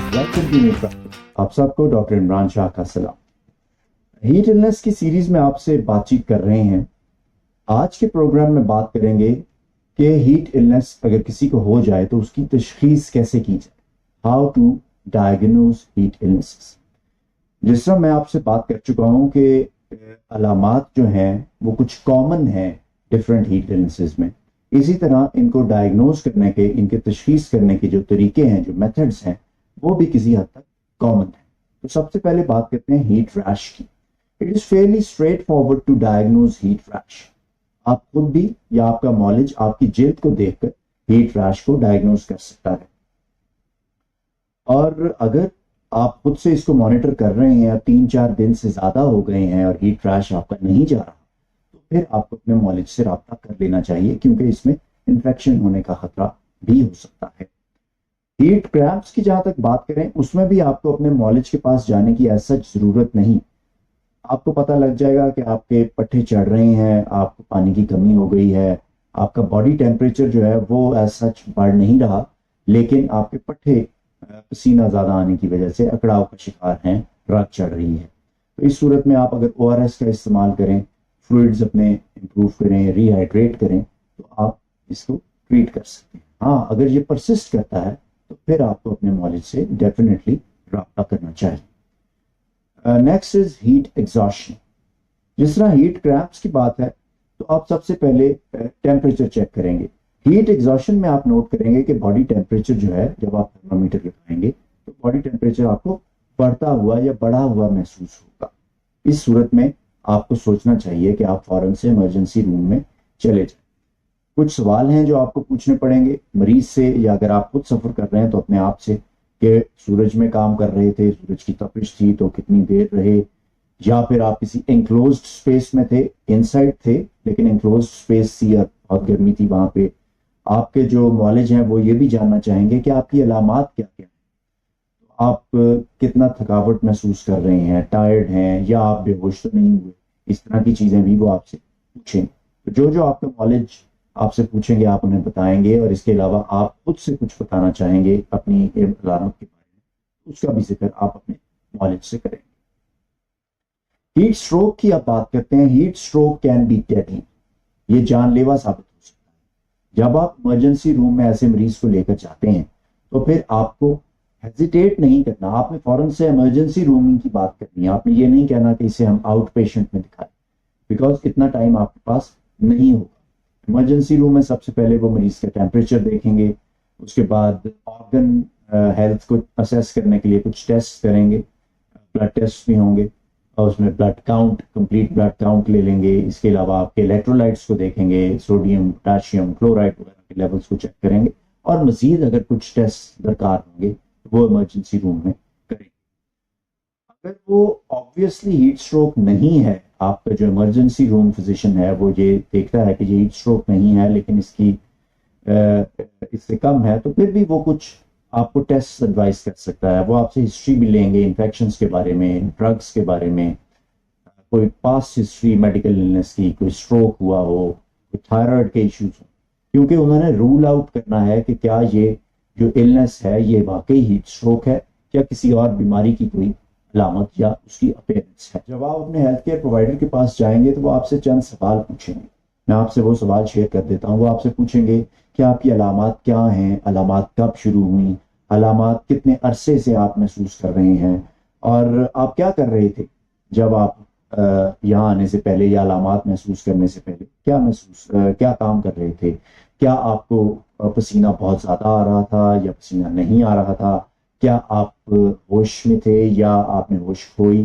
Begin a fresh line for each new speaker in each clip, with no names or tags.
आप सबको डॉक्टर इमरान शाह का सलाम। हीट इलनेस की सीरीज में आपसे बातचीत कर रहे हैं। आज के प्रोग्राम में बात करेंगे कि हीट इलनेस अगर किसी को हो जाए तो उसकी तशखीस कैसे की जाए, how to diagnose heat illnesses. जिस तरह मैं आपसे बात कर चुका हूं कि अलामात जो हैं वो कुछ कॉमन हैं डिफरेंट हीट इलनेसेस में, इसी तरह इनको डायग्नोज करने के, इनके तशखीस करने के जो तरीके हैं, जो मेथड्स हैं, वो भी किसी हद तक कॉमन है। तो सबसे पहले बात करते हैं हीट रैश की। It is fairly straight forward to diagnose heat rash. आप खुद भी या आपका नॉलेज आपकी जिल्द को देखकर हीट रैश को डायग्नोज कर सकता है। और अगर आप खुद से इसको मॉनिटर कर रहे हैं या 3-4 दिन से ज्यादा हो गए हैं और हीट रैश आपका नहीं जा रहा, तो फिर आपको अपने नॉलेज से राब्ता कर लेना चाहिए, क्योंकि इसमें इन्फेक्शन होने का खतरा भी हो सकता है। हीट क्रैम्प्स की जहां तक बात करें, उसमें भी आपको अपने नॉलेज के पास जाने की ऐसा जरूरत नहीं। आपको पता लग जाएगा कि आपके पट्टे चढ़ रहे हैं, आपको पानी की कमी हो गई है, आपका बॉडी टेम्परेचर जो है वो एज सच बढ़ नहीं रहा, लेकिन आपके पट्टे पसीना ज्यादा आने की वजह से अकड़ाव का शिकार हैं, रग चढ़ रही है। तो इस सूरत में आप अगर ORS का इस्तेमाल करें, फ्लूइड्स अपने इंप्रूव करें, रिहाइड्रेट करें, तो आप इसको ट्रीट कर सकते हैं। हाँ, अगर ये परसिस्ट करता है तो फिर आपको अपने नॉलेज से डेफिनेटली राब्ता करना चाहिए। Next is heat exhaustion. जिस तरह हीट क्रैम्प्स की बात है, तो आप सबसे पहले टेम्परेचर चेक करेंगे। हीट एग्जॉशन में आप नोट करेंगे कि बॉडी टेम्परेचर जो है, जब आप थर्मामीटर लगाएंगे तो बॉडी टेम्परेचर आपको बढ़ता हुआ या बढ़ा हुआ महसूस होगा। इस सूरत में आपको सोचना चाहिए कि आप फौरन से इमरजेंसी रूम में चले जाएं। कुछ सवाल हैं जो आपको पूछने पड़ेंगे मरीज से, या अगर आप खुद सफर कर रहे हैं तो अपने आप से, कि सूरज में काम कर रहे थे, सूरज की तपिश थी तो कितनी देर रहे, या फिर आप किसी एनक्लोज्ड स्पेस में थे, इनसाइड थे लेकिन एनक्लोज्ड स्पेस थी और बहुत गर्मी थी वहां पे। आपके जो नॉलेज हैं वो ये भी जानना चाहेंगे कि आपकी अलामात क्या क्या है, आप कितना थकावट महसूस कर रहे हैं, टायर्ड हैं, या आप बेहोश तो नहीं हुए। इस तरह की चीजें भी वो आपसे पूछेंगे। तो जो जो आपका नॉलेज आपसे पूछेंगे आप उन्हें बताएंगे, और इसके अलावा आप खुद से कुछ बताना चाहेंगे अपनी अलामत के बारे में, उसका भी जिक्र आप अपने नॉलेज से करेंगे। हीट स्ट्रोक की आप बात करते हैं। Heat stroke can be deadly, ये जानलेवा साबित हो सकता है। जब आप इमरजेंसी रूम में ऐसे मरीज को लेकर जाते हैं तो फिर आपको हेजिटेट नहीं करना, आपने फौरन से इमरजेंसी रूमिंग की बात करनी है। आपने ये नहीं कहना कि इसे हम आउट पेशेंट में दिखाएं, बिकॉज इतना टाइम आपके पास नहीं होगा। इमरजेंसी रूम में सबसे पहले वो मरीज का टेम्परेचर देखेंगे, उसके बाद ऑर्गन हेल्थ को असेस करने के लिए कुछ टेस्ट करेंगे, ब्लड टेस्ट भी होंगे, और उसमें blood count, complete blood count ले लेंगे। इसके अलावा आपके इलेक्ट्रोलाइट्स को देखेंगे, सोडियम, पोटाशियम, क्लोराइड वगैरह के लेवल्स को चेक करेंगे, और मजीद अगर कुछ टेस्ट दरकार होंगे तो वो इमरजेंसी रूम में करेंगे। अगर वो ऑब्वियसली हीट स्ट्रोक नहीं है, आपका जो इमरजेंसी रूम फिजिशियन है वो ये देखता है कि ये हीट स्ट्रोक नहीं है लेकिन इससे कम है, तो फिर भी वो कुछ आपको टेस्ट एडवाइस कर सकता है। वो आपसे हिस्ट्री भी लेंगे, इन्फेक्शंस के बारे में, ड्रग्स के बारे में, कोई पास्ट हिस्ट्री मेडिकल इलनेस की, कोई स्ट्रोक हुआ हो, कोई थायराइड के इश्यूज हो, क्योंकि उन्होंने रूल आउट करना है कि क्या ये जो इलनेस है ये वाकई हीट स्ट्रोक है या किसी और बीमारी की कोई अलामत या उसकी अपीयरेंस है। जब आप अपने हेल्थ केयर प्रोवाइडर के पास जाएंगे तो वो आपसे चंद सवाल पूछेंगे। मैं आपसे वो सवाल शेयर कर देता हूँ। वो आपसे पूछेंगे कि आपकी अलामात क्या हैं, अलामात कब शुरू हुई, अलामात कितने अरसे से आप महसूस कर रहे हैं, और आप क्या कर रहे थे जब आप यहाँ आने से पहले या अलामात महसूस करने से पहले क्या काम कर रहे थे। क्या आपको पसीना बहुत ज्यादा आ रहा था या पसीना नहीं आ रहा था, क्या आप होश में थे या आपने होश खोई,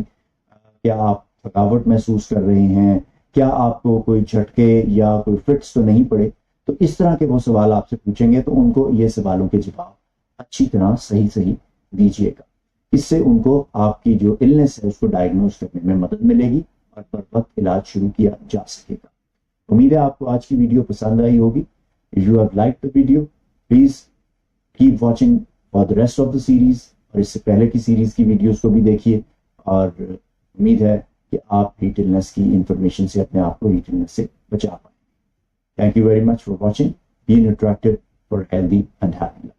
क्या आप थकावट महसूस कर रहे हैं, क्या आपको कोई झटके या कोई फिट्स तो नहीं पड़े। तो इस तरह के वो सवाल आपसे पूछेंगे, तो उनको ये सवालों के जवाब अच्छी तरह सही दीजिएगा। इससे उनको आपकी जो इलनेस है उसको डायग्नोज करने में मदद मिलेगी और बर वक्त इलाज शुरू किया जा सकेगा। उम्मीद है आपको आज की वीडियो पसंद आई होगी। If you have liked the video, please keep watching for the rest of the series, और इससे पहले की सीरीज की वीडियोस को भी देखिए। और उम्मीद है कि आप हीट इलनेस की इंफॉर्मेशन से अपने आप को हीट इलनेस से बचा पाएंगे। Thank you very much for watching. Be attractive for healthy and happy life.